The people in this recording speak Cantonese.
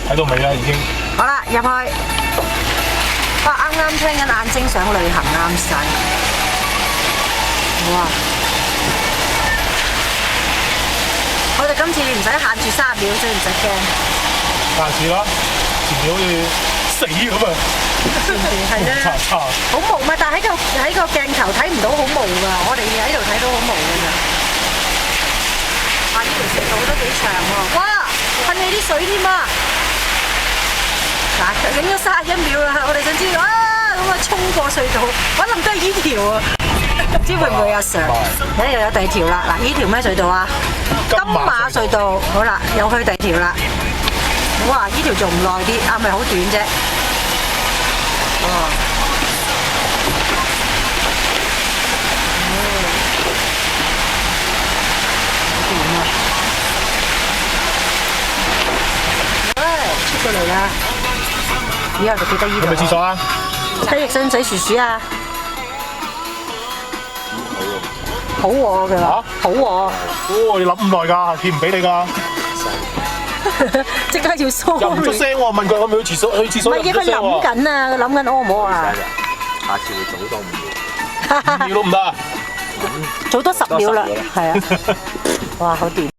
睇到未啦已經。好啦，入去。哇，啱啱聽緊眼睛想旅行啱晒。哇！我哋今次唔使限住30秒，所以唔使驚。下次啦，前面好似死咁啊！係啊，好霧嘛，但係喺個鏡頭睇唔到好霧㗎，我哋喺度睇到好霧㗎咋。哇！呢條隧道都幾長喎，哇！噴起啲水添啊！嗱，影咗31秒啦，我哋想知道啊，咁啊衝過隧道，可能都係呢條啊，唔知會唔會阿 Sir？睇又有第二條啦，嗱，呢條咩隧道啊？金馬隧道，好啦，又去第二條啦。哇！呢條仲唔耐啲，啊咪好短啫。哦。出過嚟啦！以後就記得呢度。係咪廁所啊？雞翼使唔使薯薯啊？好喎，佢話好喎。哦，你諗咁耐㗎，佢唔俾你㗎。即刻要梳。又唔出聲喎，問佢可唔可以去廁所？去廁所又唔出聲喎。唔係，佢諗緊啊，佢諗緊屙唔屙啊？下次會早多5秒。5秒都唔得啊！早多10秒啦，係啊！哇，好掂。